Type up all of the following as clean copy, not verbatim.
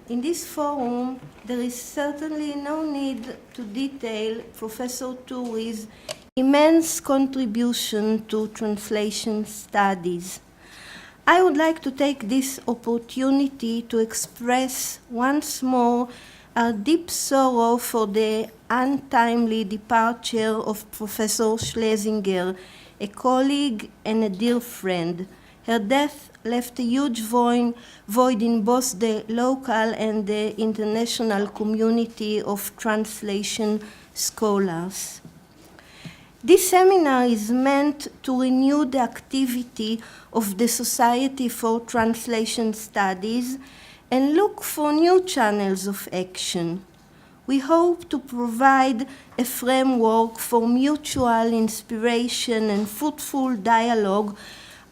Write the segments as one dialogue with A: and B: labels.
A: In this forum, there is certainly no need to detail Professor Turi's immense contribution to translation studies. I would like to take this opportunity to express once more our deep sorrow for the untimely departure of Professor Schlesinger, a colleague and a dear friend. Her death left a huge void in both the local and the international community of translation scholars. This seminar is meant to renew the activity of the Society for Translation Studies and look for new channels of action. We hope to provide a framework for mutual inspiration and fruitful dialogue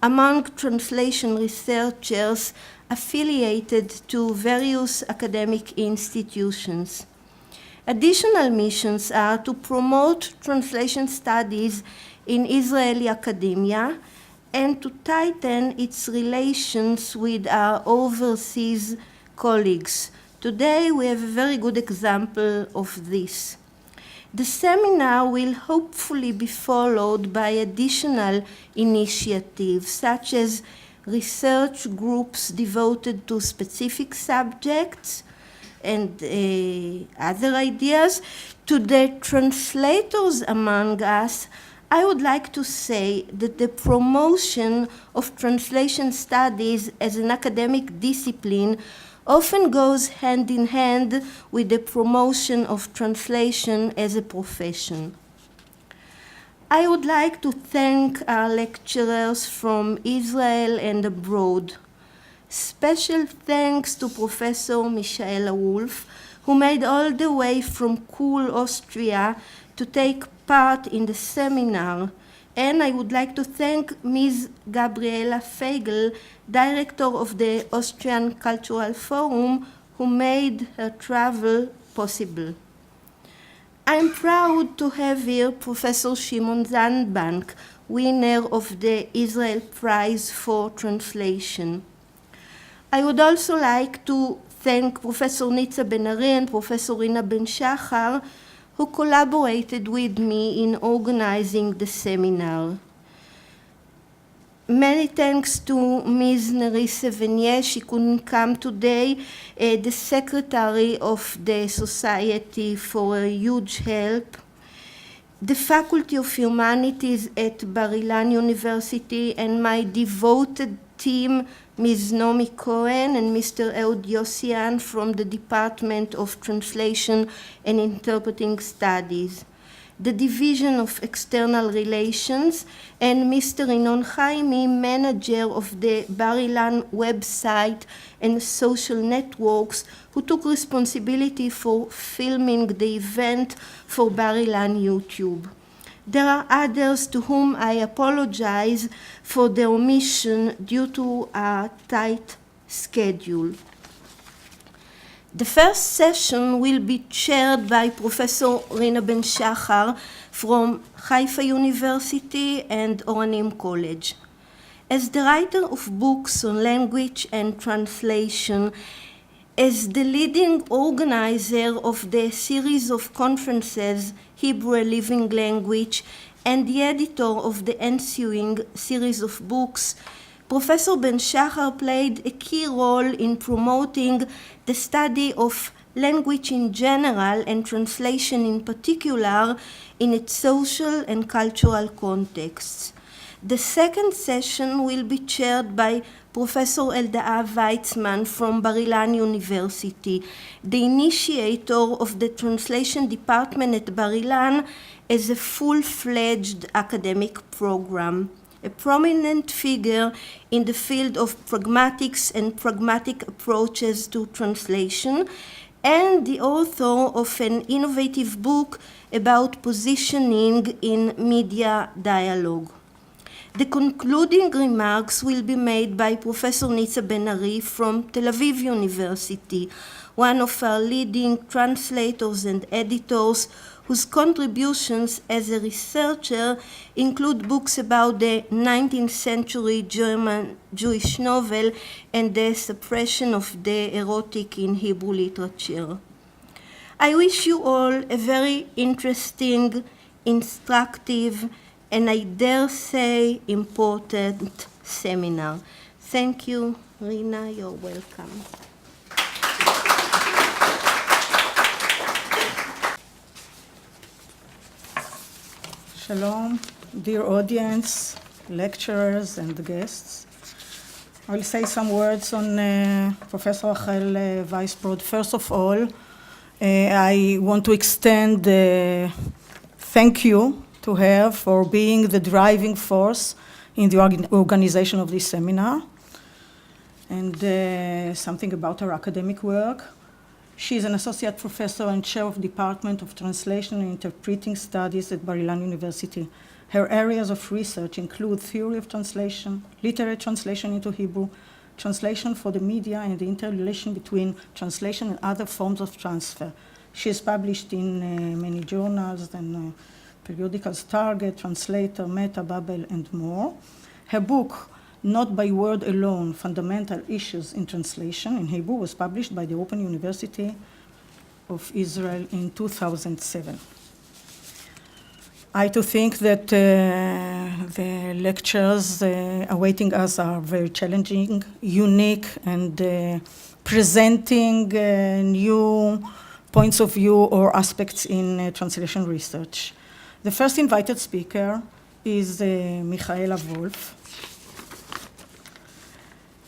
A: among translation researchers affiliated to various academic institutions. Additional missions are to promote translation studies in Israeli academia and to tighten its relations with our overseas colleagues. Today we have a very good example of this. The seminar will hopefully be followed by additional initiatives, such as research groups devoted to specific subjects and other ideas. To the translators among us, I would like to say that the promotion of translation studies as an academic discipline often goes hand in hand with the promotion of translation as a profession. I would like to thank our lecturers from Israel and abroad. Special thanks to Professor Michaela who made all the way from Kuhl, Austria, to take part in the seminar. And I would like to thank Ms. Gabriela Feigl, Director of the Austrian Cultural Forum, who made her travel possible. I'm proud to have here Professor Shimon Zandbank, winner of the Israel Prize for Translation. I would also like to thank Professor Nitza Ben-Ari and Professor Rina Ben-Shachar, who collaborated with me in organizing the seminar. Many thanks to Ms. Nerissa Venier, she couldn't come today, the secretary of the Society, for a huge help. The Faculty of Humanities at Bar-Ilan University and my devoted team, Ms. Nomi Cohen and Mr. Ehud Yossian from the Department of Translation and Interpreting Studies, the Division of External Relations, and Mr. Inon Chaimi, manager of the Bar-Ilan website and social networks, who took responsibility for filming the event for Bar-Ilan YouTube. There are others to whom I apologize for their omission due to a tight schedule. The first session will be chaired by Professor Rina Ben-Shachar from Haifa University and Oranim College. As the writer of books on language and translation, as the leading organizer of the series of conferences, Hebrew a Living Language, and the editor of the ensuing series of books, Professor Ben-Shachar played a key role in promoting the study of language in general and translation in particular in its social and cultural contexts. The second session will be chaired by Professor Eldaa Weizmann from Bar-Ilan University, the initiator of the translation department at Bar-Ilan as a full-fledged academic program, a prominent figure in the field of pragmatics and pragmatic approaches to translation, and the author of an innovative book about positioning in media dialogue. The concluding remarks will be made by Professor Nitza Ben-Ari from Tel Aviv University, one of our leading translators and editors, who whose contributions as a researcher include books about the 19th century German Jewish novel and the suppression of the erotic in Hebrew literature. I wish you all a very interesting, instructive, and I dare say important seminar. Thank you, Rina, you're welcome.
B: Shalom, dear audience, lecturers, and guests. I will say some words on Professor Rachel Weisbrod. First of all, I want to extend thank you to her for being the driving force in the organization of this seminar, and something about her academic work. She is an associate professor and chair of the Department of Translation and Interpreting Studies at Bar-Ilan University. Her areas of research include theory of translation, literary translation into Hebrew, translation for the media, and the interrelation between translation and other forms of transfer. She is published in many journals and periodicals, Target, Translator, Meta, Babel, and more. Her book, Not by Word Alone, Fundamental Issues in Translation in Hebrew, was published by the Open University of Israel in 2007. I too think that the lectures awaiting us are very challenging, unique, and presenting new points of view or aspects in translation research. The first invited speaker is Michaela Wolf.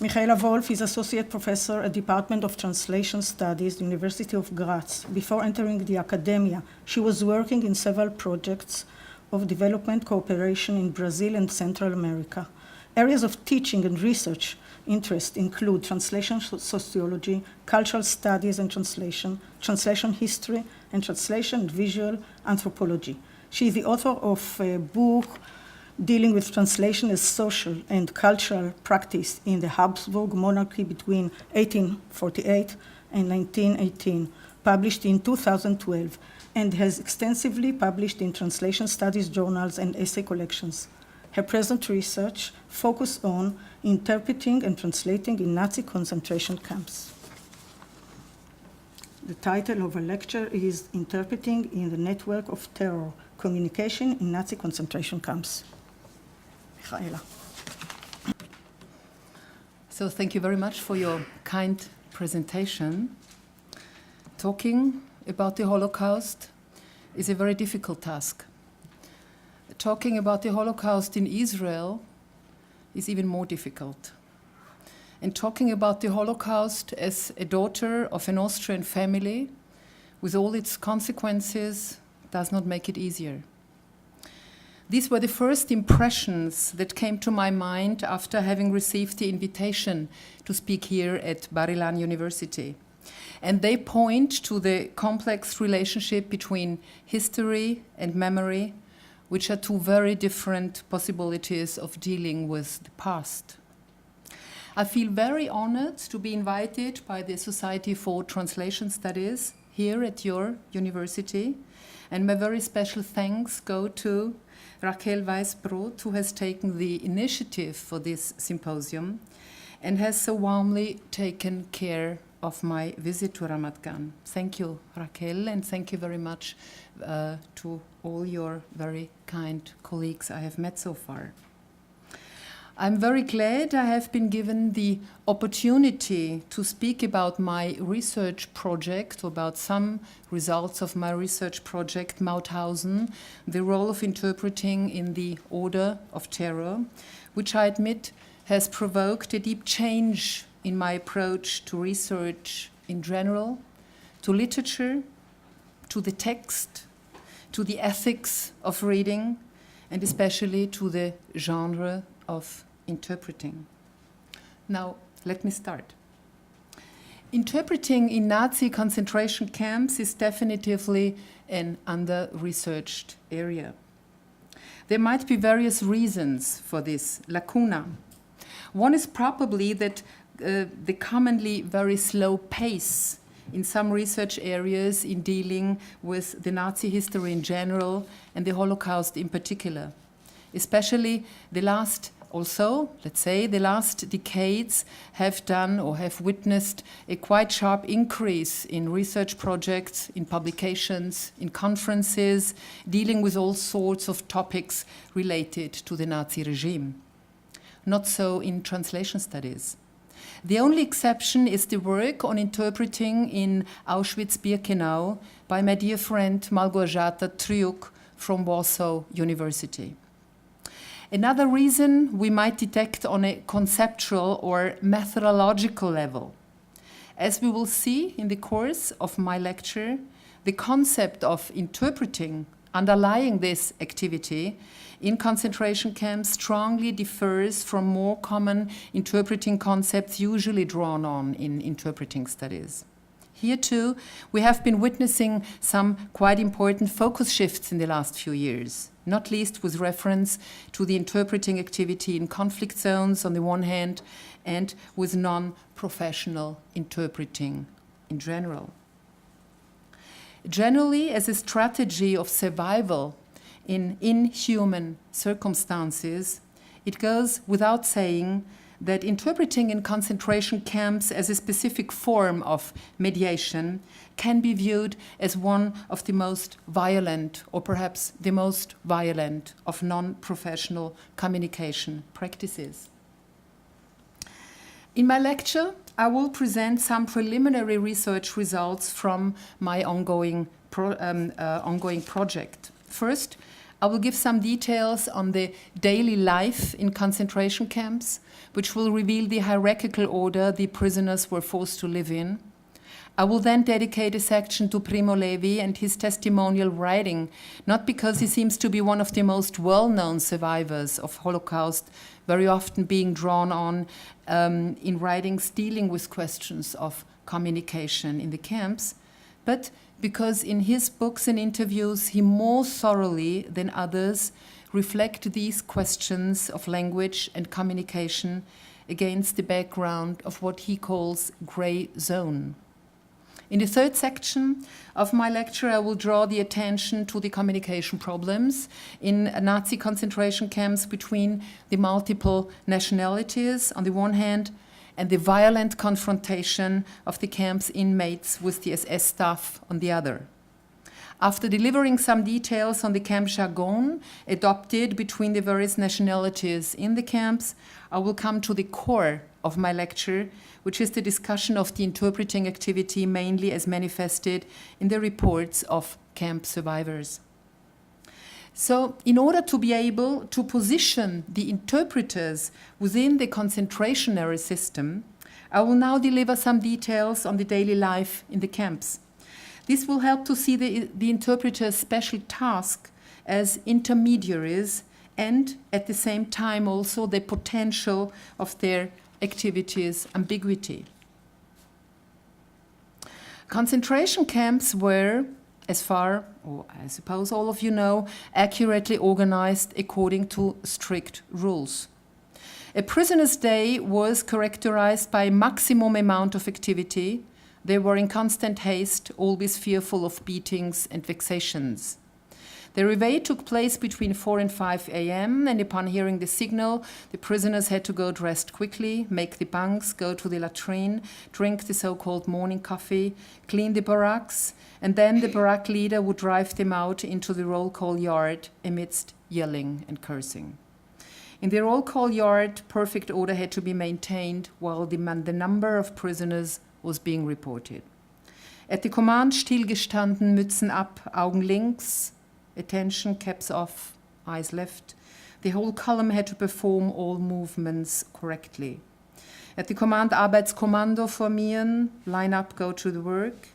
B: Michaela Wolf is Associate Professor at Department of Translation Studies, University of Graz. Before entering the academia, she was working in several projects of development cooperation in Brazil and Central America. Areas of teaching and research interest include translation sociology, cultural studies and translation, translation history, and translation and visual anthropology. She is the author of a book dealing with translation as social and cultural practice in the Habsburg monarchy between 1848 and 1918, published in 2012, and has extensively published in translation studies journals and essay collections. Her present research focuses on interpreting and translating in Nazi concentration camps. The title of her lecture is Interpreting in the Network of Terror, Communication in Nazi Concentration Camps. Michaela.
C: So thank you very much for your kind presentation. Talking about the Holocaust is a very difficult task. Talking about the Holocaust in Israel is even more difficult. And talking about the Holocaust as a daughter of an Austrian family with all its consequences does not make it easier. These were the first impressions that came to my mind after having received the invitation to speak here at Bar-Ilan University. And they point to the complex relationship between history and memory, which are two very different possibilities of dealing with the past. I feel very honored to be invited by the Society for Translation Studies here at your university, and my very special thanks go to Rachel Weisbrod, who has taken the initiative for this symposium and has so warmly taken care of my visit to Ramat Gan. Thank you, Rachel, and thank you very much to all your very kind colleagues I have met so far. I'm very glad I have been given the opportunity to speak about my research project, about some results of my research project, Mauthausen, the role of interpreting in the order of terror, which I admit has provoked a deep change in my approach to research in general, to literature, to the text, to the ethics of reading, and especially to the genre of interpreting. Now, let me start. Interpreting in Nazi concentration camps is definitively an under-researched area. There might be various reasons for this lacuna. One is probably that the commonly very slow pace in some research areas in dealing with the Nazi history in general and the Holocaust in particular. Especially the last decades have done or have witnessed a quite sharp increase in research projects, in publications, in conferences, dealing with all sorts of topics related to the Nazi regime. Not so in translation studies. The only exception is the work on interpreting in Auschwitz-Birkenau by my dear friend Małgorzata Triuk from Warsaw University. Another reason we might detect on a conceptual or methodological level. As we will see in the course of my lecture, the concept of interpreting underlying this activity in concentration camps strongly differs from more common interpreting concepts usually drawn on in interpreting studies. Here too, we have been witnessing some quite important focus shifts in the last few years, not least with reference to the interpreting activity in conflict zones on the one hand and with non-professional interpreting in general. Generally, as a strategy of survival in inhuman circumstances, it goes without saying that interpreting in concentration camps as a specific form of mediation can be viewed as one of the most violent, or perhaps the most violent, of non-professional communication practices. In my lecture, I will present some preliminary research results from my ongoing project. First, I will give some details on the daily life in concentration camps, which will reveal the hierarchical order the prisoners were forced to live in. I will then dedicate a section to Primo Levi and his testimonial writing, not because he seems to be one of the most well-known survivors of Holocaust, very often being drawn on in writings dealing with questions of communication in the camps, but because in his books and interviews he more thoroughly than others reflect these questions of language and communication against the background of what he calls gray zone. In the third section of my lecture, I will draw the attention to the communication problems in Nazi concentration camps between the multiple nationalities on the one hand and the violent confrontation of the camp's inmates with the SS staff on the other. After delivering some details on the camp jargon adopted between the various nationalities in the camps, I will come to the core of my lecture, which is the discussion of the interpreting activity mainly as manifested in the reports of camp survivors. So, in order to be able to position the interpreters within the concentrationary system, I will now deliver some details on the daily life in the camps. This will help to see the interpreter's special task as intermediaries and at the same time also the potential of their activities' ambiguity. Concentration camps were, as far, or I suppose all of you know, accurately organized according to strict rules. A prisoner's day was characterized by a maximum amount of activity. They were in constant haste, always fearful of beatings and vexations. The réveil took place between 4 and 5 a.m., and upon hearing the signal, the prisoners had to go dressed quickly, make the bunks, go to the latrine, drink the so-called morning coffee, clean the barracks, and then the barrack leader would drive them out into the roll call yard amidst yelling and cursing. In the roll call yard, perfect order had to be maintained while the number of prisoners was being reported. At the command, stillgestanden, Mützen ab, Augen links, attention, caps off, eyes left. The whole column had to perform all movements correctly. At the command, Arbeitskommando formieren, line up, go to the work.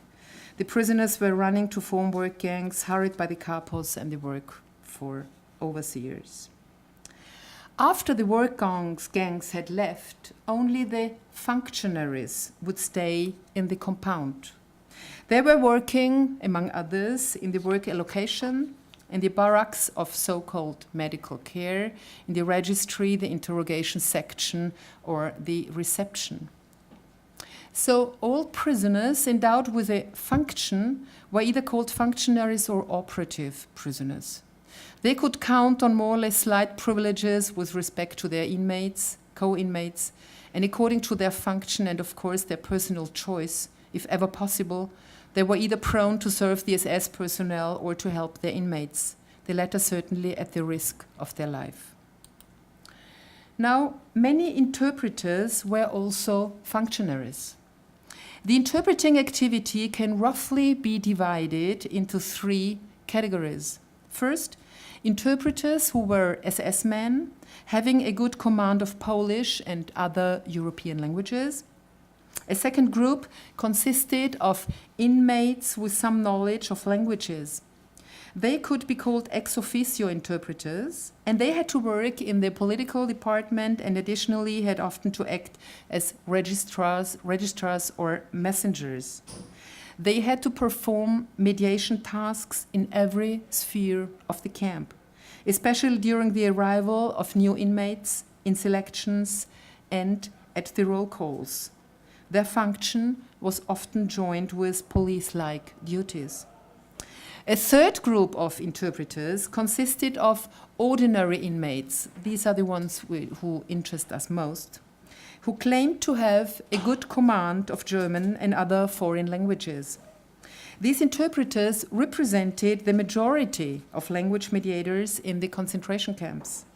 C: The prisoners were running to form work gangs, hurried by the capos and the work for overseers. After the work gangs had left, only the functionaries would stay in the compound. They were working, among others, in the work allocation, in the barracks of so-called medical care, in the registry, the interrogation section, or the reception. So all prisoners endowed with a function were either called functionaries or operative prisoners. They could count on more or less slight privileges with respect to their inmates, co-inmates, and according to their function and, of course, their personal choice, if ever possible, they were either prone to serve the SS personnel or to help their inmates, the latter certainly at the risk of their life. Now, many interpreters were also functionaries. The interpreting activity can roughly be divided into three categories. First, interpreters who were SS men, having a good command of Polish and other European languages. A second group consisted of inmates with some knowledge of languages. They could be called ex officio interpreters, and they had to work in the political department and additionally had often to act as registrars or messengers. They had to perform mediation tasks in every sphere of the camp, especially during the arrival of new inmates, in selections, and at the roll calls. Their function was often joined with police-like duties. A third group of interpreters consisted of ordinary inmates. These are the ones who interest us most, who claimed to have a good command of German and other foreign languages. These interpreters represented the majority of language mediators in the concentration camps.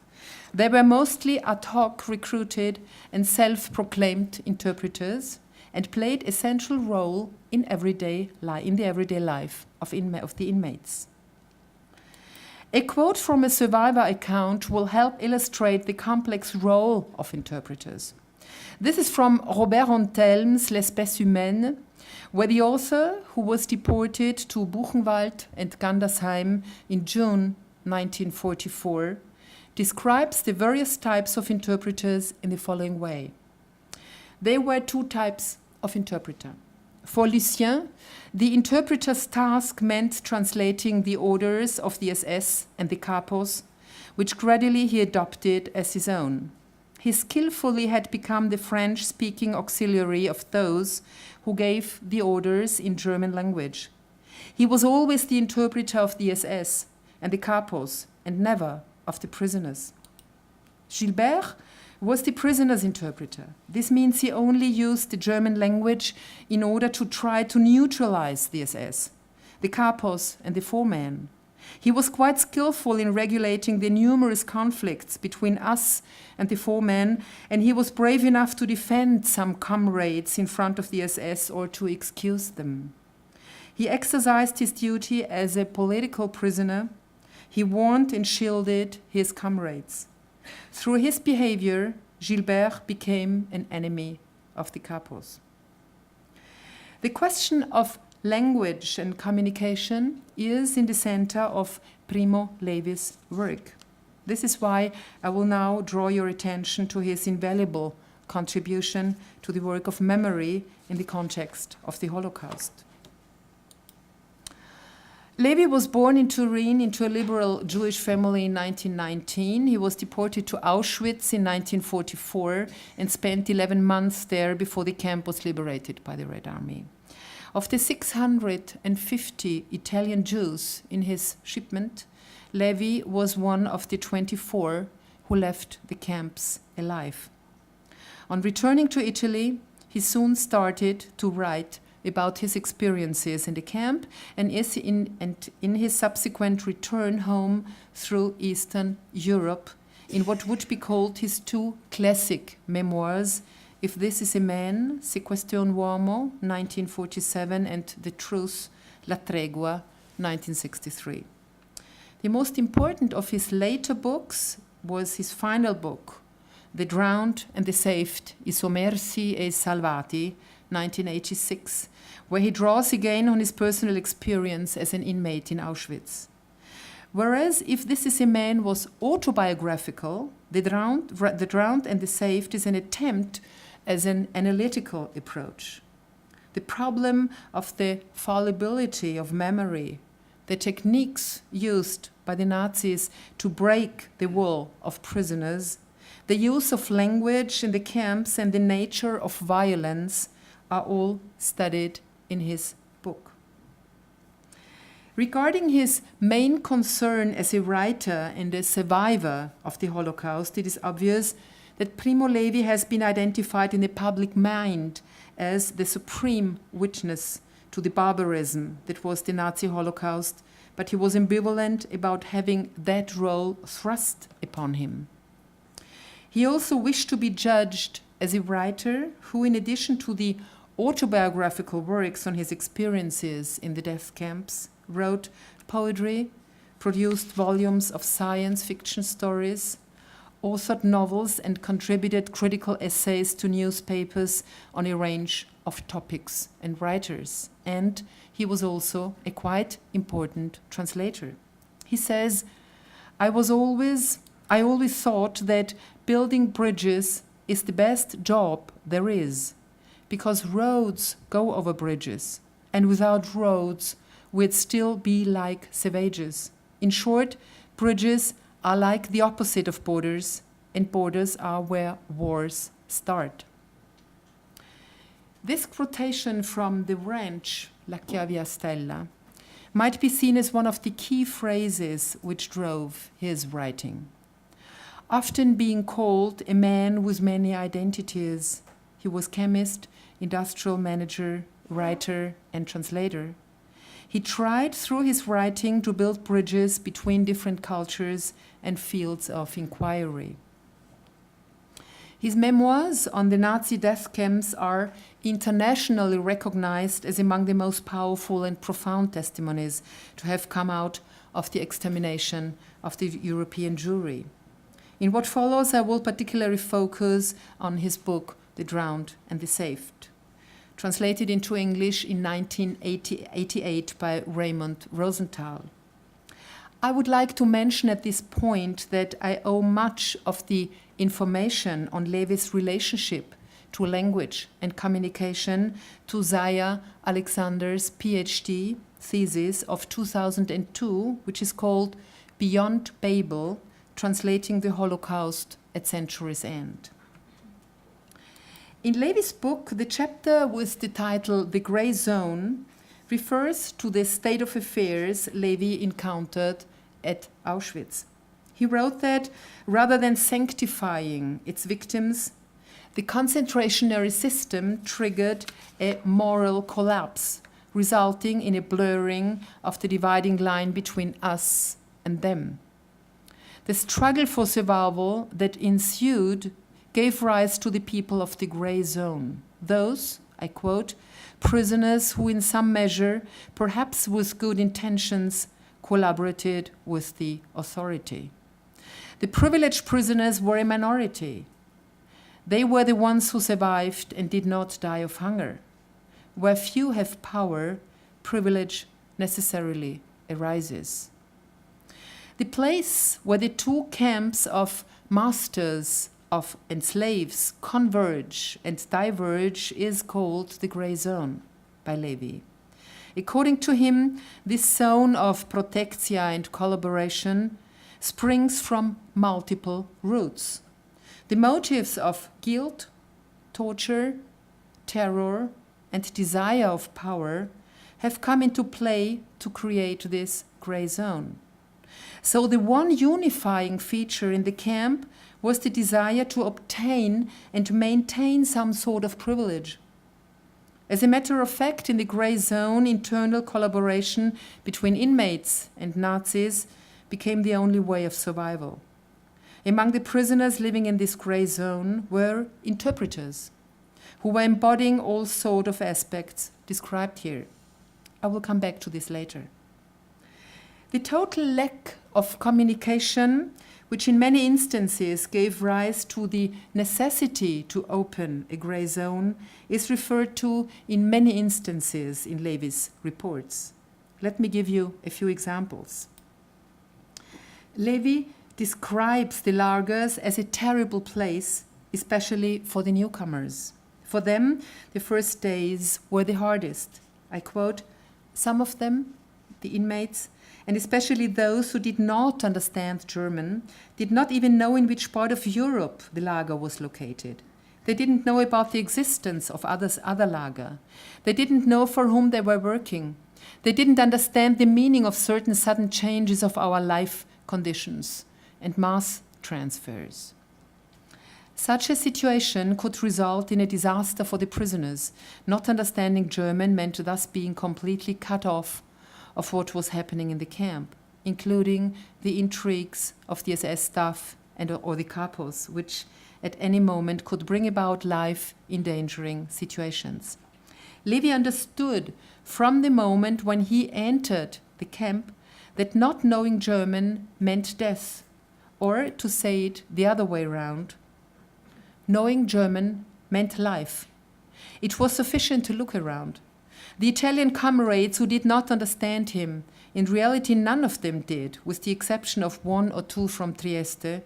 C: They were mostly ad hoc recruited and self-proclaimed interpreters and played a central role in the everyday life of the inmates. A quote from a survivor account will help illustrate the complex role of interpreters. This is from Robert Antelme's L'Espèce humaine, where the author, who was deported to Buchenwald and Gandersheim in June 1944, describes the various types of interpreters in the following way. There were two types of interpreter. For Lucien, the interpreter's task meant translating the orders of the SS and the capos, which gradually he adopted as his own. He skillfully had become the French-speaking auxiliary of those who gave the orders in German language. He was always the interpreter of the SS and the capos, and never of the prisoners. Gilbert was the prisoner's interpreter. This means he only used the German language in order to try to neutralize the SS, the capos, and the foremen. He was quite skillful in regulating the numerous conflicts between us and the foremen, and he was brave enough to defend some comrades in front of the SS or to excuse them. He exercised his duty as a political prisoner. He warned and shielded his comrades. Through his behavior, Gilbert became an enemy of the capos. The question of language and communication is in the center of Primo Levi's work. This is why I will now draw your attention to his invaluable contribution to the work of memory in the context of the Holocaust. Levi was born in Turin into a liberal Jewish family in 1919. He was deported to Auschwitz in 1944 and spent 11 months there before the camp was liberated by the Red Army. Of the 650 Italian Jews in his shipment, Levi was one of the 24 who left the camps alive. On returning to Italy, he soon started to write about his experiences in the camp and in his subsequent return home through Eastern Europe in what would be called his two classic memoirs, If This Is a Man, Se Questo è un Uomo, 1947, and The Truce, La Tregua, 1963. The most important of his later books was his final book, The Drowned and the Saved, I Sommersi e i Salvati, 1986, where he draws again on his personal experience as an inmate in Auschwitz. Whereas If This Is a Man was autobiographical, The Drowned and the Saved is an attempt as an analytical approach. The problem of the fallibility of memory, the techniques used by the Nazis to break the will of prisoners, the use of language in the camps and the nature of violence are all studied in his book. Regarding his main concern as a writer and a survivor of the Holocaust, it is obvious that Primo Levi has been identified in the public mind as the supreme witness to the barbarism that was the Nazi Holocaust, but he was ambivalent about having that role thrust upon him. He also wished to be judged as a writer who, in addition to the autobiographical works on his experiences in the death camps, wrote poetry, produced volumes of science fiction stories, authored novels, and contributed critical essays to newspapers on a range of topics and writers. And he was also a quite important translator. He says, I always thought that building bridges is the best job there is, because roads go over bridges, and without roads we'd still be like savages. In short, bridges are like the opposite of borders, and borders are where wars start. This quotation from the French La Chiavia Stella might be seen as one of the key phrases which drove his writing. Often being called a man with many identities, he was chemist, industrial manager, writer, and translator. He tried through his writing to build bridges between different cultures and fields of inquiry. His memoirs on the Nazi death camps are internationally recognized as among the most powerful and profound testimonies to have come out of the extermination of the European Jewry. In what follows, I will particularly focus on his book, The Drowned and the Saved, translated into English in 1988 by Raymond Rosenthal. I would like to mention at this point that I owe much of the information on Levi's relationship to language and communication to Zaya Alexander's PhD thesis of 2002, which is called Beyond Babel, Translating the Holocaust at Century's End. In Levi's book, the chapter with the title The Grey Zone refers to the state of affairs Levi encountered at Auschwitz. He wrote that rather than sanctifying its victims, the concentrationary system triggered a moral collapse, resulting in a blurring of the dividing line between us and them. The struggle for survival that ensued gave rise to the people of the Grey Zone, those, I quote, prisoners who in some measure, perhaps with good intentions, collaborated with the authority. The privileged prisoners were a minority. They were the ones who survived and did not die of hunger. Where few have power, privilege necessarily arises. The place where the two camps of masters and slaves converge and diverge is called the Grey Zone by Levi. According to him, this zone of protectia and collaboration springs from multiple roots. The motives of guilt, torture, terror, and desire of power have come into play to create this Grey Zone. So the one unifying feature in the camp was the desire to obtain and maintain some sort of privilege. As a matter of fact, in the Grey Zone, internal collaboration between inmates and Nazis became the only way of survival. Among the prisoners living in this Grey Zone were interpreters who were embodying all sorts of aspects described here. I will come back to this later. The total lack of communication, which in many instances gave rise to the necessity to open a Grey Zone, is referred to in many instances in Levi's reports. Let me give you a few examples. Levi describes the lagers as a terrible place, especially for the newcomers. For them, the first days were the hardest. I quote, some of them, the inmates, and especially those who did not understand German, did not even know in which part of Europe the lager was located. They didn't know about the existence of other lager. They didn't know for whom they were working. They didn't understand the meaning of certain sudden changes of our life conditions and mass transfers. Such a situation could result in a disaster for the prisoners. Not understanding German meant thus being completely cut off of what was happening in the camp, including the intrigues of the SS staff or the capos, which at any moment could bring about life-endangering situations. Levi understood from the moment when he entered the camp that not knowing German meant death, or to say it the other way around, knowing German meant life. It was sufficient to look around. The Italian comrades who did not understand him, in reality none of them did, with the exception of one or two from Trieste,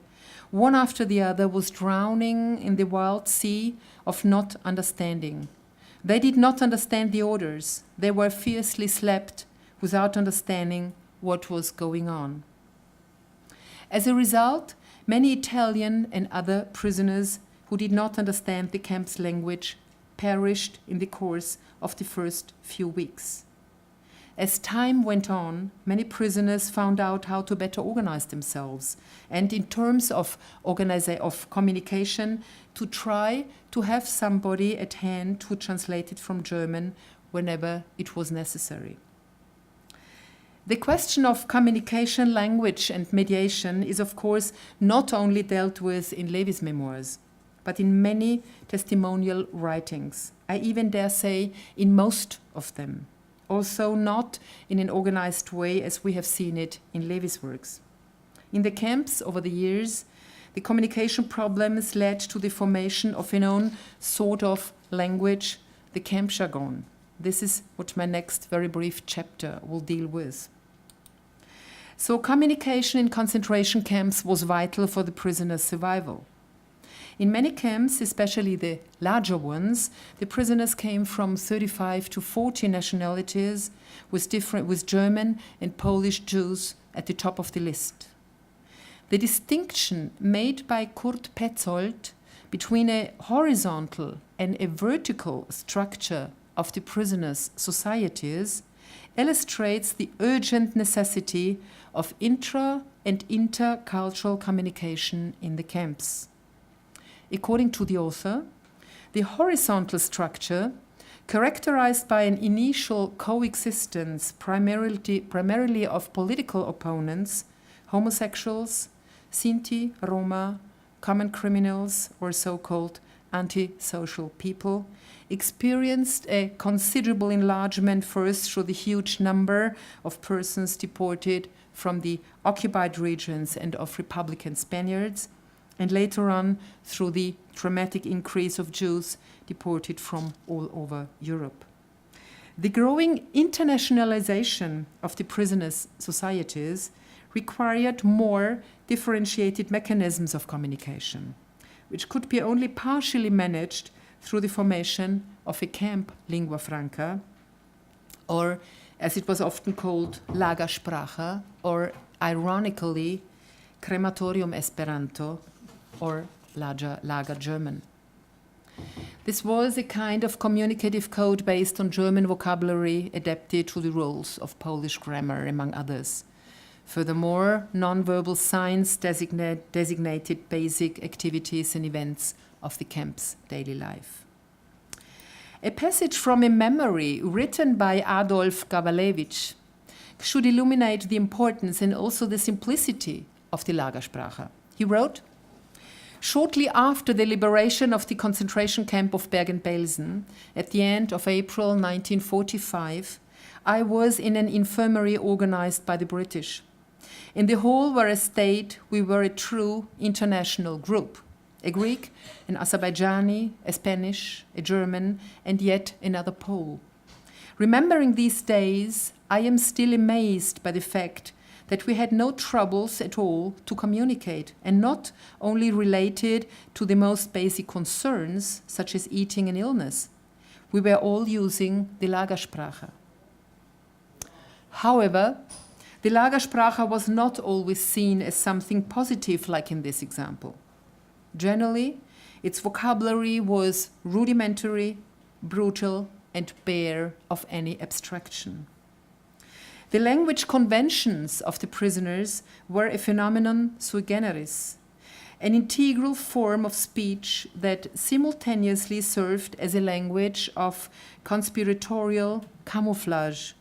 C: one after the other was drowning in the wild sea of not understanding. They did not understand the orders. They were fiercely slapped without understanding what was going on. As a result, many Italian and other prisoners who did not understand the camp's language perished in the course of the first few weeks. As time went on, many prisoners found out how to better organize themselves, and in terms of communication, to try to have somebody at hand who translated from German whenever it was necessary. The question of communication, language, and mediation is, of course, not only dealt with in Levi's memoirs, but in many testimonial writings. I even dare say in most of them. Also not in an organized way as we have seen it in Levi's works. In the camps over the years, the communication problems led to the formation of an own sort of language, the camp jargon. This is what my next very brief chapter will deal with. So communication in concentration camps was vital for the prisoners' survival. In many camps, especially the larger ones, the prisoners came from 35 to 40 nationalities, with German and Polish Jews at the top of the list. The distinction made by Kurt Petzold between a horizontal and a vertical structure of the prisoners' societies illustrates the urgent necessity of intra- and intercultural communication in the camps. According to the author, the horizontal structure, characterized by an initial coexistence primarily of political opponents, homosexuals, Sinti, Roma, common criminals, or so-called antisocial people, experienced a considerable enlargement first through the huge number of persons deported from the occupied regions and of Republican Spaniards, and later on through the dramatic increase of Jews deported from all over Europe. The growing internationalization of the prisoners' societies required more differentiated mechanisms of communication, which could be only partially managed through the formation of a camp lingua franca, or as it was often called, Lagersprache, or ironically, Crematorium Esperanto, or Lager German. This was a kind of communicative code based on German vocabulary adapted to the rules of Polish grammar, among others. Furthermore, non-verbal signs designated basic activities and events of the camp's daily life. A passage from a memory written by Adolf Gawalewicz should illuminate the importance and also the simplicity of the Lagersprache. He wrote, "Shortly after the liberation of the concentration camp of Bergen-Belsen, at the end of April 1945, I was in an infirmary organized by the British. In the hall where I stayed, we were a true international group, a Greek, an Azerbaijani, a Spanish, a German, and yet another Pole. Remembering these days, I am still amazed by the fact that we had no troubles at all to communicate, and not only related to the most basic concerns, such as eating and illness. We were all using the Lagersprache. However, the Lagersprache was not always seen as something positive like in this example. Generally, Its vocabulary was rudimentary, brutal, and bare of any abstraction. The language conventions of the prisoners were a phenomenon sui generis, an integral form of speech that simultaneously served as a language of conspiratorial camouflage,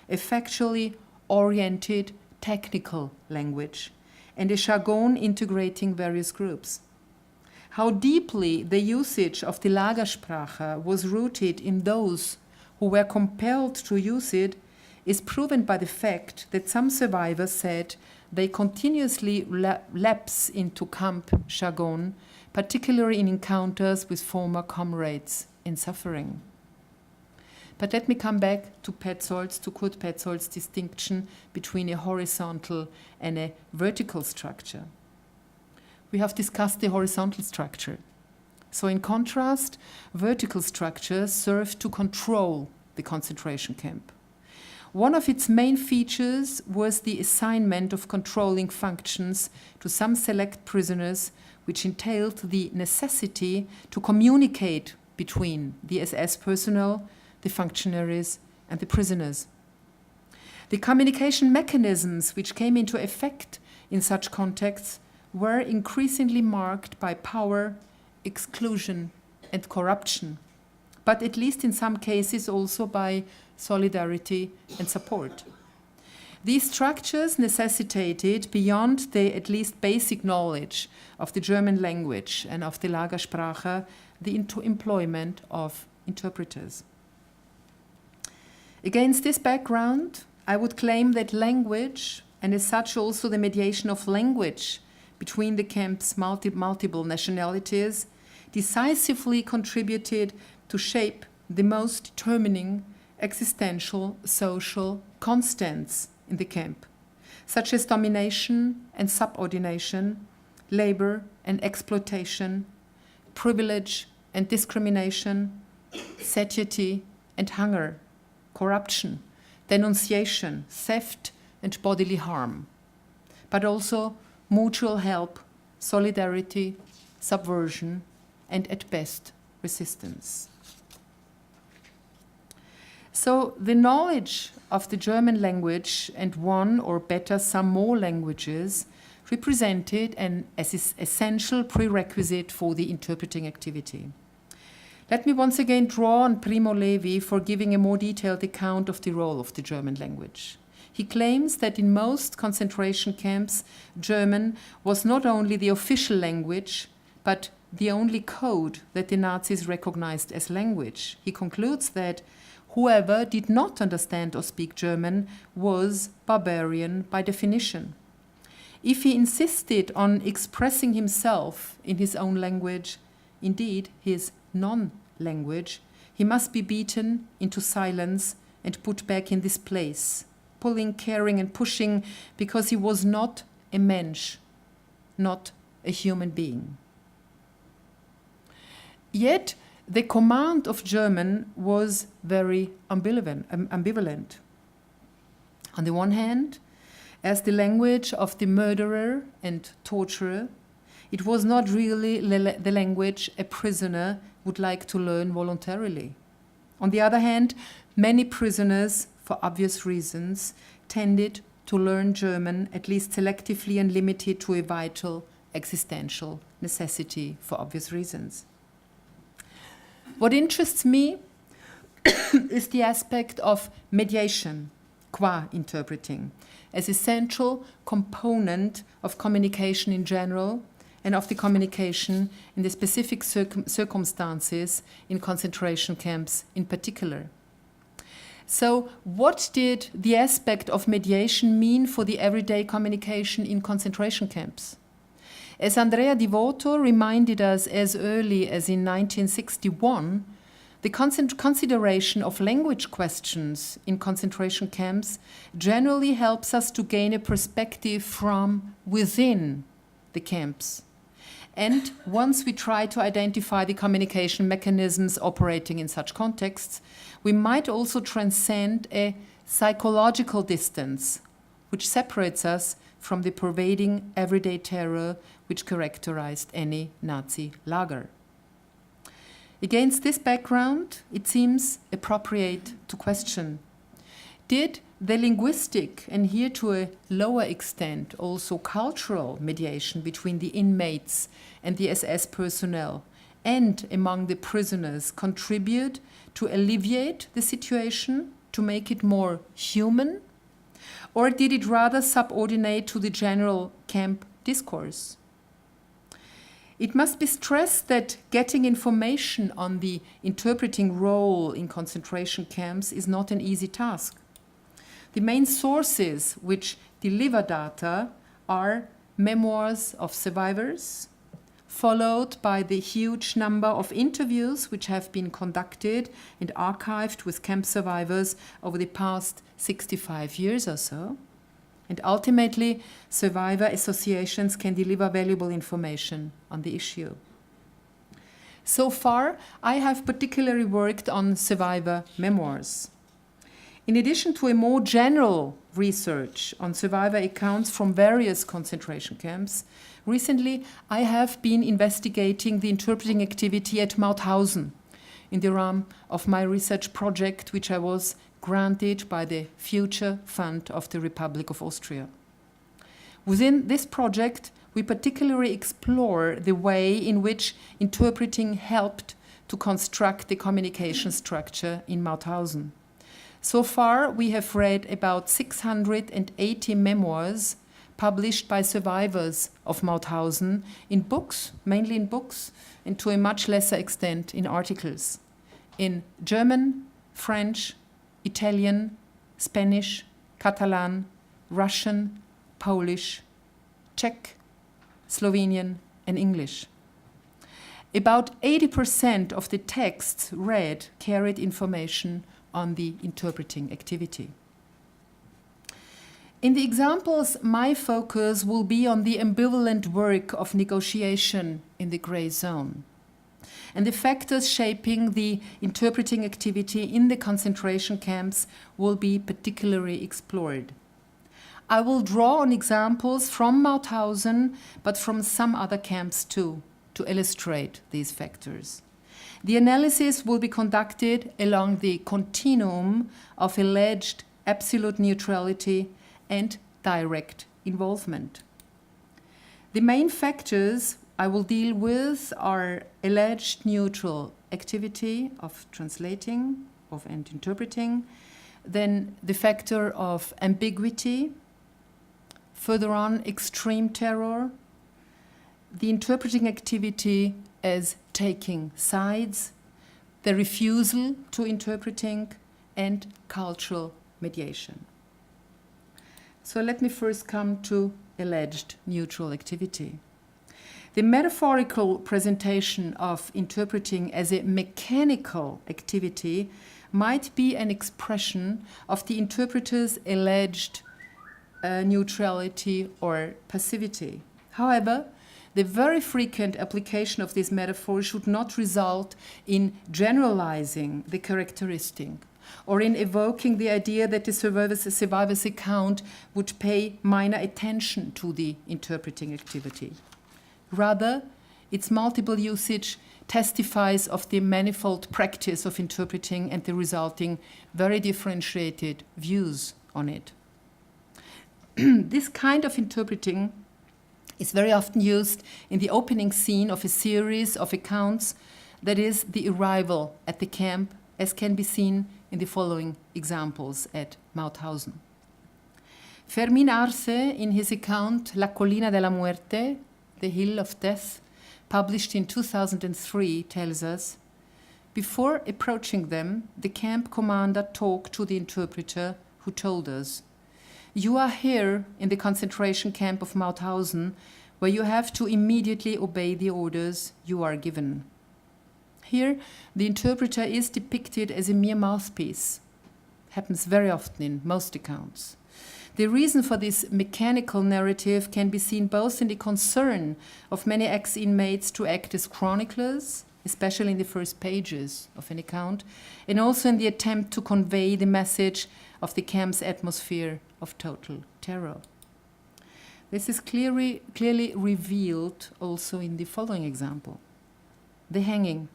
C: a factually oriented technical language, and a jargon integrating various groups. How deeply the usage of the Lagersprache was rooted in those who were compelled to use it is proven by the fact that some survivors said they continuously lapse into camp jargon, particularly in encounters with former comrades in suffering. But let me come back to Petzold's, to Kurt Petzold's distinction between a horizontal and a vertical structure. We have discussed the horizontal structure. So in contrast, vertical structures served to control the concentration camp. One of its main features was the assignment of controlling functions to some select prisoners, which entailed the necessity to communicate between the SS personnel, the functionaries, and the prisoners. The communication mechanisms which came into effect in such contexts were increasingly marked by power, exclusion, and corruption, but at least in some cases also by solidarity and support. These structures necessitated, beyond the at least basic knowledge of the German language and of the Lagersprache, the employment of interpreters. Against this background, I would claim that language, and as such also the mediation of language between the camp's multiple nationalities, decisively contributed to shape the most determining existential social constants in the camp, such as domination and subordination, labor and exploitation, privilege and discrimination, satiety and hunger, corruption, denunciation, theft and bodily harm, but also mutual help, solidarity, subversion, and at best, resistance. So the knowledge of the German language and one or better some more languages represented an essential prerequisite for the interpreting activity. Let me once again draw on Primo Levi for giving a more detailed account of the role of the German language. He claims that in most concentration camps, German was not only the official language, but the only code that the Nazis recognized as language. He concludes that whoever did not understand or speak German was barbarian by definition. If he insisted on expressing himself in his own language, indeed his non-language, he must be beaten into silence and put back in this place, pulling, carrying, and pushing, because he was not a Mensch, not a human being. Yet, the command of German was very ambivalent. On the one hand, as the language of the murderer and torturer, it was not really the language a prisoner would like to learn voluntarily. On the other hand, many prisoners, for obvious reasons, tended to learn German, at least selectively and limited to a vital existential necessity for obvious reasons. What interests me is the aspect of mediation, qua interpreting, as a central component of communication in general and of the communication in the specific circumstances in concentration camps in particular. So what did the aspect of mediation mean for the everyday communication in concentration camps? As Andrea Di Voto reminded us as early as in 1961, the consideration of language questions in concentration camps generally helps us to gain a perspective from within the camps. And once we try to identify the communication mechanisms operating in such contexts, we might also transcend a psychological distance which separates us from the pervading everyday terror which characterized any Nazi lager. Against this background, it seems appropriate to question, did the linguistic, and here to a lower extent also cultural, mediation between the inmates and the SS personnel and among the prisoners contribute to alleviate the situation, to make it more human? Or did it rather subordinate to the general camp discourse? It must be stressed that getting information on the interpreting role in concentration camps is not an easy task. The main sources which deliver data are memoirs of survivors, followed by the huge number of interviews which have been conducted and archived with camp survivors over the past 65 years or so. And ultimately, survivor associations can deliver valuable information on the issue. So far, I have particularly worked on survivor memoirs. In addition to a more general research on survivor accounts from various concentration camps, recently I have been investigating the interpreting activity at Mauthausen in the realm of my research project, which I was granted by the Future Fund of the Republic of Austria. Within this project, we particularly explore the way in which interpreting helped to construct the communication structure in Mauthausen. So far, we have read about 680 memoirs published by survivors of Mauthausen in books, mainly in books, and to a much lesser extent in articles, in German, French, Italian, Spanish, Catalan, Russian, Polish, Czech, Slovenian, and English. About 80% of the texts read carried information on the interpreting activity. In the examples, my focus will be on the ambivalent work of negotiation in the gray zone and the factors shaping the interpreting activity in the concentration camps will be particularly explored. I will draw on examples from Mauthausen, but from some other camps too, to illustrate these factors. The analysis will be conducted along the continuum of alleged absolute neutrality and direct involvement. The main factors I will deal with are alleged neutral activity of translating and interpreting, then the factor of ambiguity, further on extreme terror, the interpreting activity as taking sides, the refusal to interpreting, and cultural mediation. So let me first come to alleged neutral activity. The metaphorical presentation of interpreting as a mechanical activity might be an expression of the interpreter's alleged neutrality or passivity. However, the very frequent application of this metaphor should not result in generalizing the characteristic or in evoking the idea that the survivor's account would pay minor attention to the interpreting activity. Rather, its multiple usage testifies of the manifold practice of interpreting and the resulting very differentiated views on it. This kind of interpreting is very often used in the opening scene of a series of accounts, that is, the arrival at the camp, as can be seen in the following examples at Mauthausen. Fermín Arce, in his account La Colina de la Muerte, The Hill of Death, published in 2003, tells us, before approaching them, the camp commander talked to the interpreter who told us, "You are here in the concentration camp of Mauthausen, where you have to immediately obey the orders you are given." Here, the interpreter is depicted as a mere mouthpiece. Happens very often in most accounts. The reason for this mechanical narrative can be seen both in the concern of many ex-inmates to act as chroniclers, especially in the first pages of an account, and also in the attempt to convey the message of the camp's atmosphere of total terror. This is clearly revealed also in the following example. The hanging.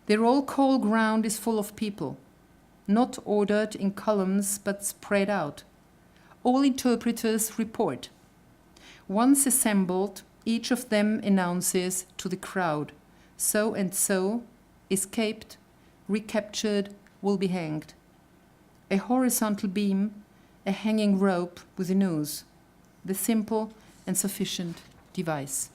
C: The roll call ground is full of people, not ordered in columns but spread out. All interpreters report. Once assembled, each of them announces to the crowd, so and so, escaped, recaptured, will be hanged. A horizontal beam, a hanging rope with a noose, the simple and sufficient device.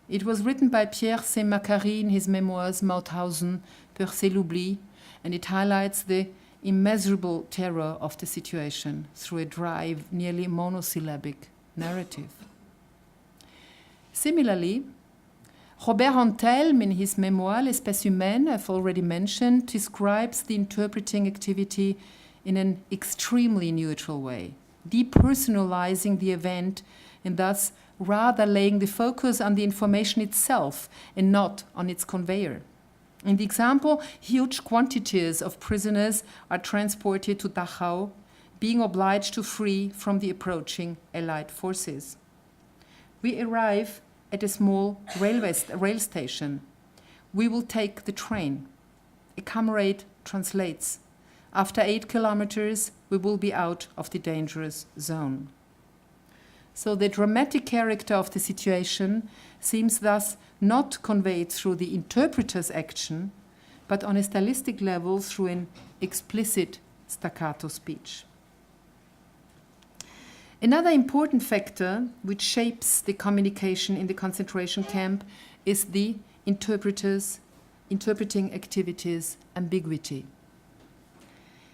C: It was written by Pierre Saint-Macary in his memoirs Mauthausen, Percer l'oubli, and it highlights the immeasurable terror of the situation through a dry, nearly monosyllabic narrative. Similarly, Robert Antelme, in his memoir L'Espèce humaine, I've already mentioned, describes the interpreting activity in an extremely neutral way, depersonalizing the event and thus rather laying the focus on the information itself and not on its conveyor. In the example, huge quantities of prisoners are transported to Dachau, being obliged to flee from the approaching Allied forces. We arrive at a small rail station. We will take the train. A comrade translates. After 8 kilometers, we will be out of the dangerous zone. So the dramatic character of the situation seems thus not conveyed through the interpreter's action, but on a stylistic level through an explicit staccato speech. Another important factor which shapes the communication in the concentration camp is the interpreting activities ambiguity.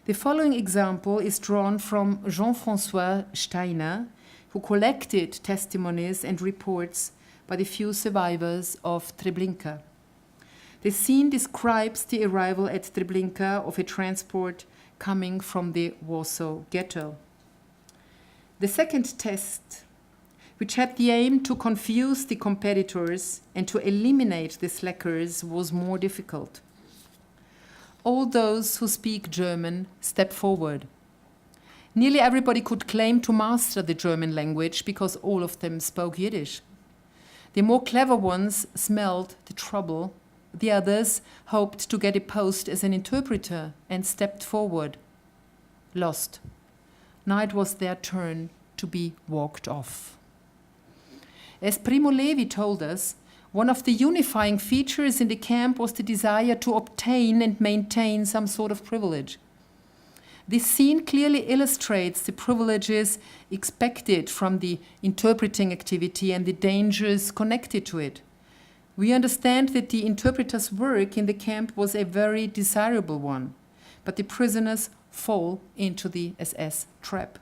C: The following example is drawn from Jean-François Steiner, who collected testimonies and reports by the few survivors of Treblinka. The scene describes the arrival at Treblinka of a transport coming from the Warsaw Ghetto. The second test, which had the aim to confuse the competitors and to eliminate the slackers, was more difficult. All those who speak German step forward. Nearly everybody could claim to master the German language because all of them spoke Yiddish. The more clever ones smelled the trouble. The others hoped to get a post as an interpreter and stepped forward. Lost. Now it was their turn to be walked off. As Primo Levi told us, one of the unifying features in the camp was the desire to obtain and maintain some sort of privilege. This scene clearly illustrates the privileges expected from the interpreting activity and the dangers connected to it. We understand that the interpreter's work in the camp was a very desirable one, but the prisoners fall into the SS trap.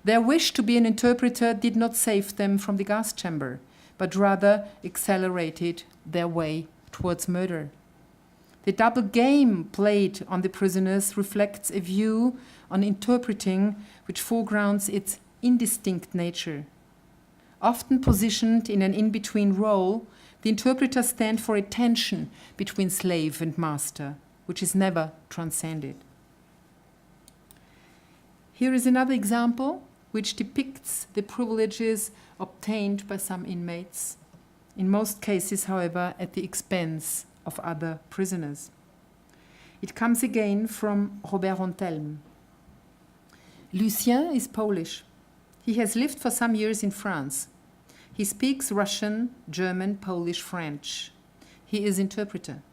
C: Their wish to be an interpreter did not save them from the gas chamber, but rather accelerated their way towards murder. The double game played on the prisoners reflects a view on interpreting which foregrounds its indistinct nature. Often positioned in an in-between role, the interpreters stand for a tension between slave and master, which is never transcended. Here is another example which depicts the privileges obtained by some inmates, in most cases, however, at the expense of other prisoners. It comes again from Robert Antelme. Lucien is Polish. He has lived for some years in France. He speaks Russian, German, Polish, French. He is interpreter.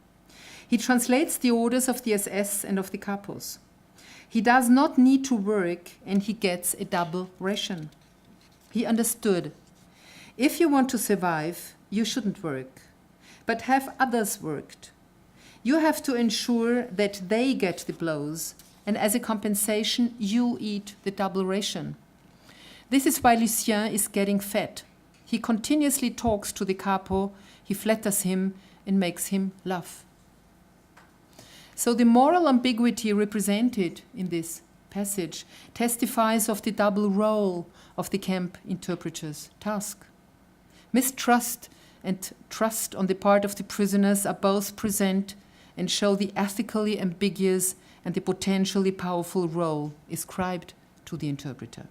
C: He translates the orders of the SS and of the capos. He does not need to work and he gets a double ration. He understood. If you want to survive, you shouldn't work, but have others worked. You have to ensure that they get the blows, and as a compensation, you eat the double ration. This is why Lucien is getting fat. He continuously talks to the capo, he flatters him, and makes him laugh. So the moral ambiguity represented in this passage testifies of the double role of the camp interpreter's task. Mistrust and trust on the part of the prisoners are both present and show the ethically ambiguous and the potentially powerful role ascribed to the interpreter.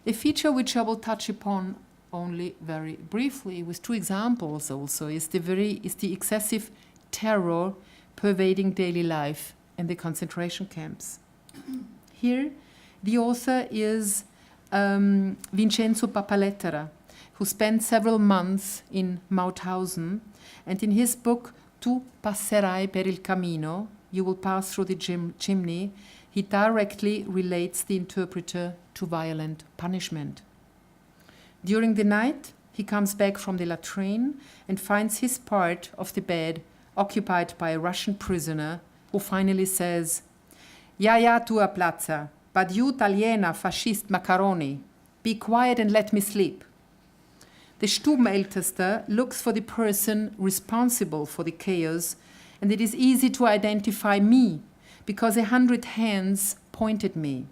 C: A feature which I will touch upon only very briefly with two examples also, is the excessive terror pervading daily life in the concentration camps. Here, the author is Vincenzo Papalettera, who spent several months in Mauthausen, and in his book Tu passerai per il camino, You Will Pass Through the Chimney, he directly relates the interpreter to violent punishment. During the night, he comes back from the latrine and finds his part of the bed occupied by a Russian prisoner who finally says, Ja, tua plazza, but you Italiener fascist macaroni, be quiet and let me sleep. The Stubenältester looks for the person responsible for the chaos, and it is easy to identify me because 100 hands point at me.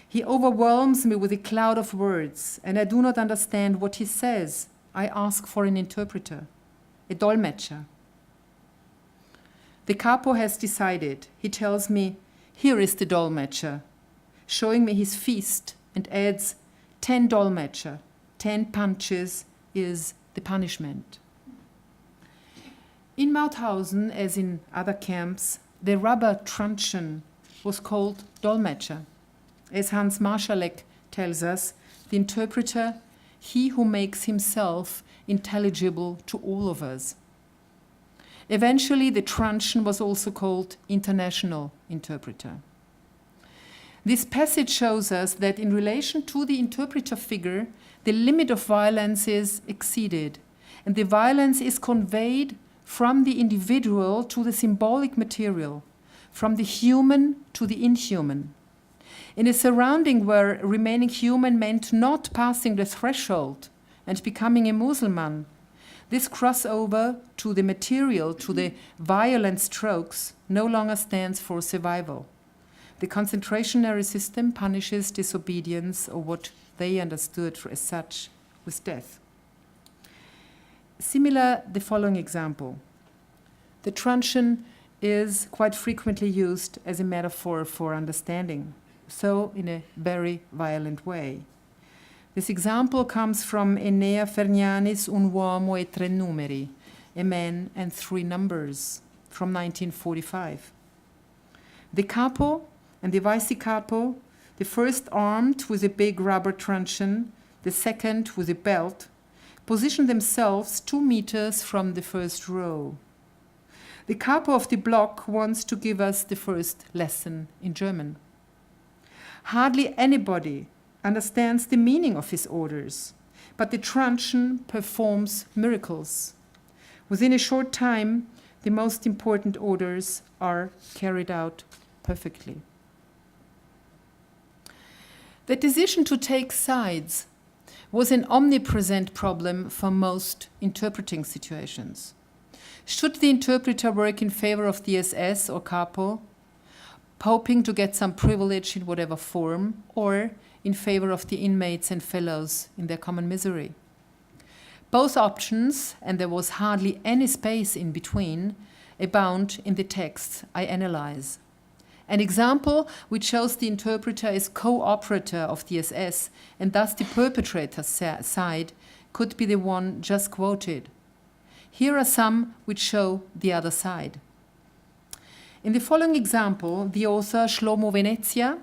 C: He overwhelms me with a cloud of words, and I do not understand what he says. I ask for an interpreter, a Dolmetscher. The capo has decided. He tells me, here is the Dolmetscher, showing me his fist, and adds 10 Dolmetscher. 10 punches is the punishment. In Mauthausen, as in other camps, the rubber truncheon was called Dolmetscher. As Hans Marschalek tells us, the interpreter, he who makes himself intelligible to all of us. Eventually, the truncheon was also called international interpreter. This passage shows us that in relation to the interpreter figure, the limit of violence is exceeded, and the violence is conveyed from the individual to the symbolic material, from the human to the inhuman. In a surrounding where remaining human meant not passing the threshold and becoming a Muslim, this crossover to the material, to the violent strokes, no longer stands for survival. The concentrationary system punishes disobedience, or what they understood as such, with death. Similar, the following example. The truncheon is quite frequently used as a metaphor for understanding, so in a very violent way. This example comes from Enea Fergnani's Un uomo e tre numeri, A Man and Three Numbers, from 1945. The capo and the vice capo, the first armed with a big rubber truncheon, the second with a belt, position themselves 2 meters from the first row. The capo of the block wants to give us the first lesson in German. Hardly anybody understands the meaning of his orders, but the truncheon performs miracles. Within a short time, the most important orders are carried out perfectly. The decision to take sides was an omnipresent problem for most interpreting situations. Should the interpreter work in favor of the SS or capo, hoping to get some privilege in whatever form, or in favor of the inmates and fellows in their common misery? Both options, and there was hardly any space in between, abound in the texts I analyze. An example which shows the interpreter is co-operator of the SS and thus the perpetrator's side could be the one just quoted. Here are some which show the other side. In the following example, the author Shlomo Venezia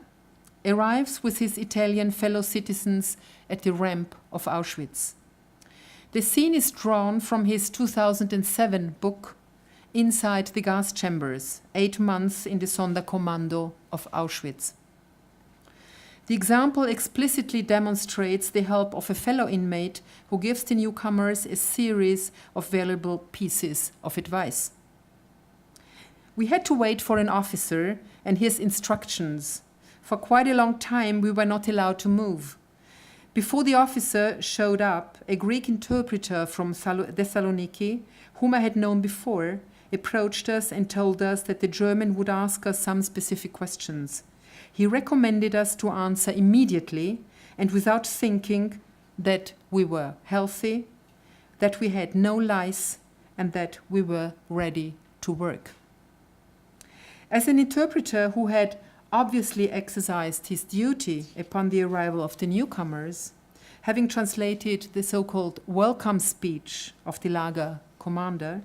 C: arrives with his Italian fellow citizens at the ramp of Auschwitz. The scene is drawn from his 2007 book, Inside the Gas Chambers, 8 months in the Sonderkommando of Auschwitz. The example explicitly demonstrates the help of a fellow inmate who gives the newcomers a series of valuable pieces of advice. We had to wait for an officer and his instructions. For quite a long time, we were not allowed to move. Before the officer showed up, a Greek interpreter from Thessaloniki, whom I had known before, approached us and told us that the German would ask us some specific questions. He recommended us to answer immediately and without thinking that we were healthy, that we had no lice, and that we were ready to work. As an interpreter who had obviously exercised his duty upon the arrival of the newcomers, having translated the so-called welcome speech of the Lager commander,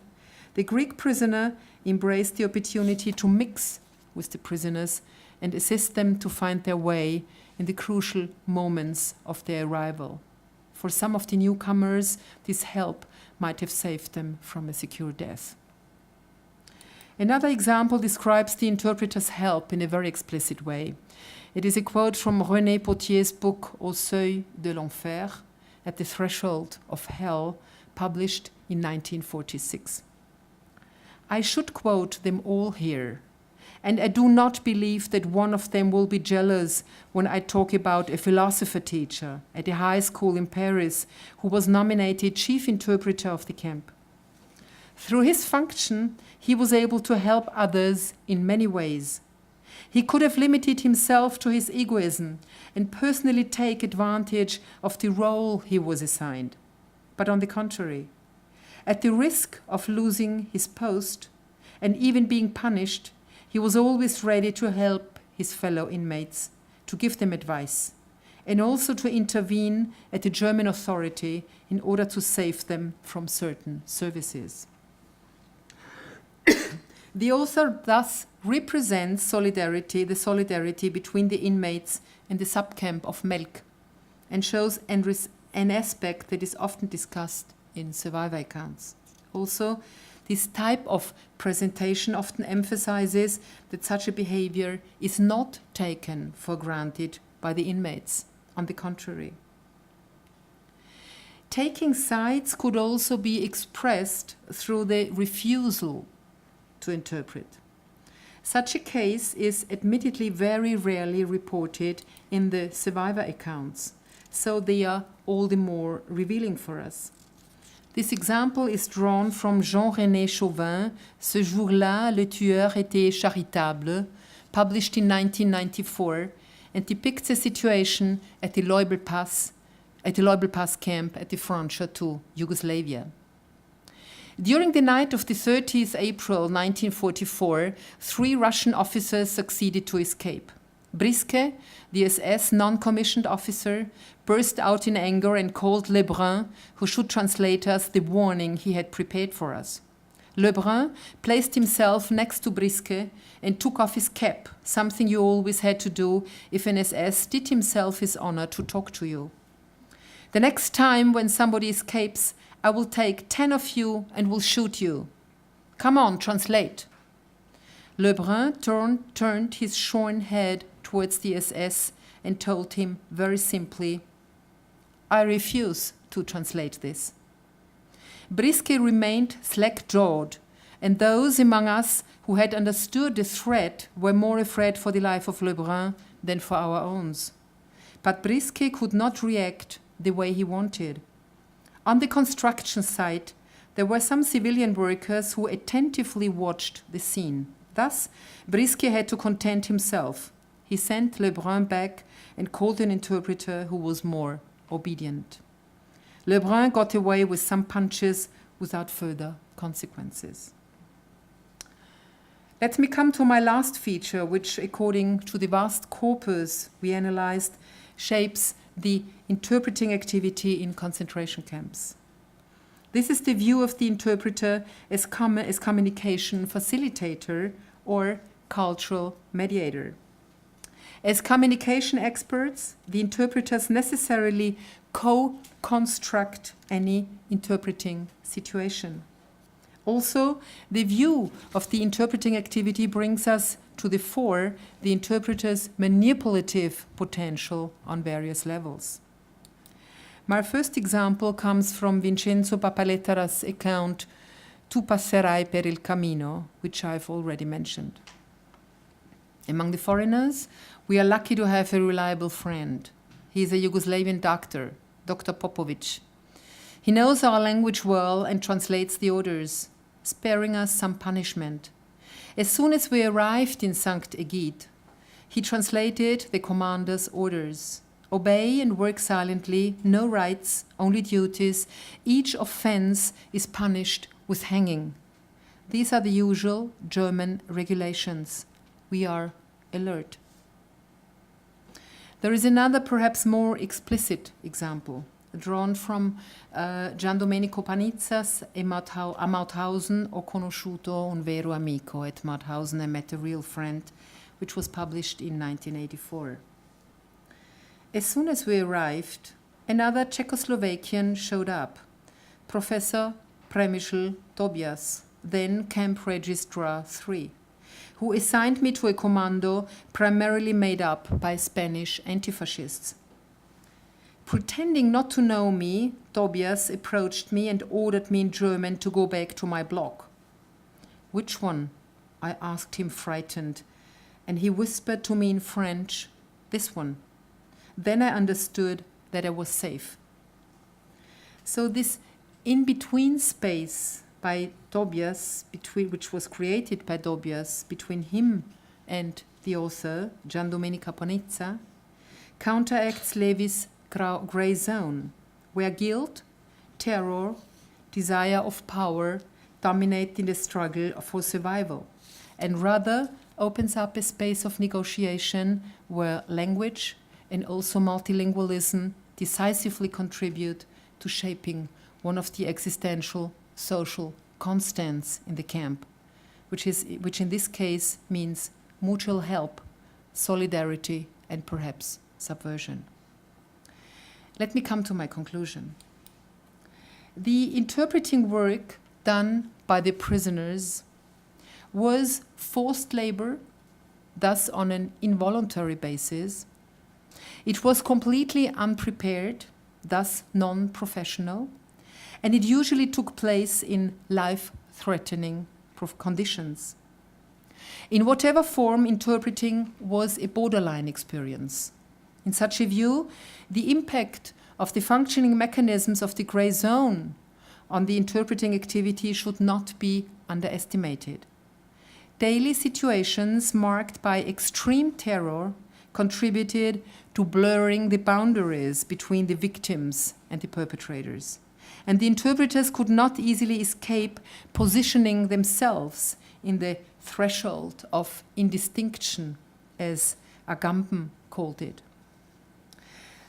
C: the Greek prisoner embraced the opportunity to mix with the prisoners and assist them to find their way in the crucial moments of their arrival. For some of the newcomers, this help might have saved them from a secure death. Another example describes the interpreter's help in a very explicit way. It is a quote from René Potier's book Au seuil de l'enfer, At the Threshold of Hell, published in 1946. I should quote them all here, and I do not believe that one of them will be jealous when I talk about a philosophy teacher at a high school in Paris who was nominated chief interpreter of the camp. Through his function, he was able to help others in many ways. He could have limited himself to his egoism and personally take advantage of the role he was assigned. But on the contrary, at the risk of losing his post and even being punished, he was always ready to help his fellow inmates, to give them advice, and also to intervene at the German authority in order to save them from certain services. The author thus represents solidarity, the solidarity between the inmates and the subcamp of Melk, and shows an aspect that is often discussed in survivor accounts. Also, this type of presentation often emphasizes that such a behavior is not taken for granted by the inmates. On the contrary. Taking sides could also be expressed through the refusal to interpret. Such a case is admittedly very rarely reported in the survivor accounts, so they are all the more revealing for us. This example is drawn from Jean-René Chauvin, Ce jour-là, le tueur était charitable, published in 1994, and depicts a situation at the Leubel Pass camp at the frontier to Yugoslavia. During the night of the 30th April 1944, 3 Russian officers succeeded to escape. Briske, the SS non-commissioned officer, burst out in anger and called Lebrun, who should translate us the warning he had prepared for us. Lebrun placed himself next to Briske and took off his cap, something you always had to do if an SS did himself his honor to talk to you. The next time when somebody escapes, I will take 10 of you and will shoot you. Come on, translate. Lebrun turned his shorn head towards the SS and told him very simply, I refuse to translate this. Briske remained slack-jawed, and those among us who had understood the threat were more afraid for the life of Lebrun than for our own. But Briske could not react the way he wanted. On the construction site, there were some civilian workers who attentively watched the scene. Thus, Briske had to content himself. He sent Lebrun back and called an interpreter who was more obedient. Lebrun got away with some punches without further consequences. Let me come to my last feature, which, according to the vast corpus we analyzed, shapes the interpreting activity in concentration camps. This is the view of the interpreter as communication facilitator or cultural mediator. As communication experts, the interpreters necessarily co-construct any interpreting situation. Also, the view of the interpreting activity brings us to the fore the interpreter's manipulative potential on various levels. My first example comes from Vincenzo Papalettara's account Tu passerai per il cammino, which I've already mentioned. Among the foreigners, we are lucky to have a reliable friend. He is a Yugoslavian doctor, Dr. Popovic. He knows our language well and translates the orders, sparing us some punishment. As soon as we arrived in Sankt Egid, he translated the commander's orders. Obey and work silently, no rights, only duties. Each offense is punished with hanging. These are the usual German regulations. We are alert. There is another, perhaps more explicit example, drawn from Gian Domenico Panizza's A Mauthausen ho conosciuto un vero amico. At Mauthausen I met a real friend, which was published in 1984. As soon as we arrived, another Czechoslovakian showed up, Professor Přemysl Tobias, then Camp Registrar 3, who assigned me to a commando primarily made up by Spanish anti-fascists. Pretending not to know me, Tobias approached me and ordered me in German to go back to my block. Which one? I asked him, frightened, and he whispered to me in French, this one. Then I understood that I was safe. So this in-between space by Tobias, which was created by Tobias between him and the author, Gian Domenico Panizza, counteracts Levy's grey zone, where guilt, terror, desire of power dominate in the struggle for survival, and rather opens up a space of negotiation where language and also multilingualism decisively contribute to shaping one of the existential social constants in the camp, which in this case means mutual help, solidarity, and perhaps subversion. Let me come to my conclusion. The interpreting work done by the prisoners was forced labor, thus on an involuntary basis. It was completely unprepared, thus non-professional, and it usually took place in life-threatening conditions. In whatever form, interpreting was a borderline experience. In such a view, the impact of the functioning mechanisms of the grey zone on the interpreting activity should not be underestimated. Daily situations marked by extreme terror contributed to blurring the boundaries between the victims and the perpetrators. And the interpreters could not easily escape positioning themselves in the threshold of indistinction, as Agamben called it.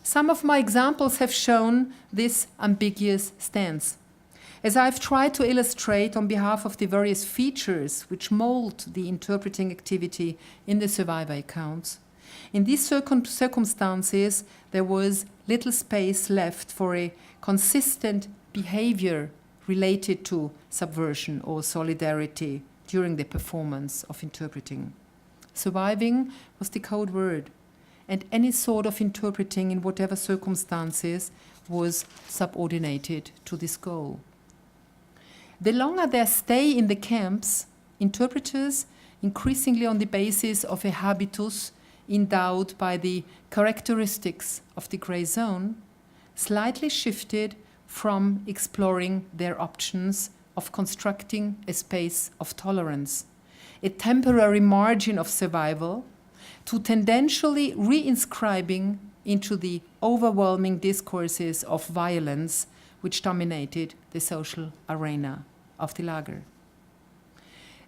C: Some of my examples have shown this ambiguous stance. As I've tried to illustrate on behalf of the various features which mold the interpreting activity in the survivor accounts, in these circumstances there was little space left for a consistent behavior related to subversion or solidarity during the performance of interpreting. Surviving was the code word, and any sort of interpreting in whatever circumstances was subordinated to this goal. The longer their stay in the camps, interpreters, increasingly on the basis of a habitus endowed by the characteristics of the grey zone, slightly shifted from exploring their options of constructing a space of tolerance, a temporary margin of survival, to tendentially reinscribing into the overwhelming discourses of violence which dominated the social arena of the lager.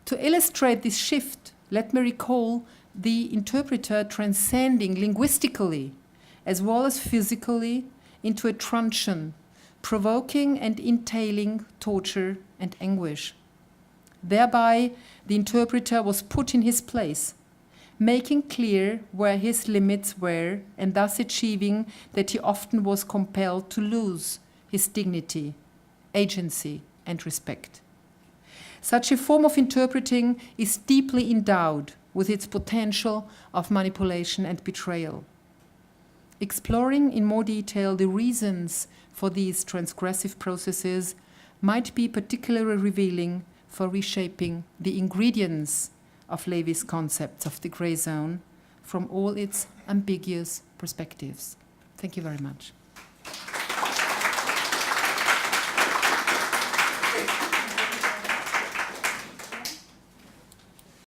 C: To illustrate this shift, let me recall the interpreter transcending linguistically as well as physically into a truncheon, provoking and entailing torture and anguish. Thereby, the interpreter was put in his place, making clear where his limits were and thus achieving that he often was compelled to lose his dignity, agency, and respect. Such a form of interpreting is deeply endowed with its potential of manipulation and betrayal. Exploring in more detail the reasons for these transgressive processes might be particularly revealing for reshaping the ingredients of Levy's concepts of the grey zone from all its ambiguous perspectives. Thank you very much.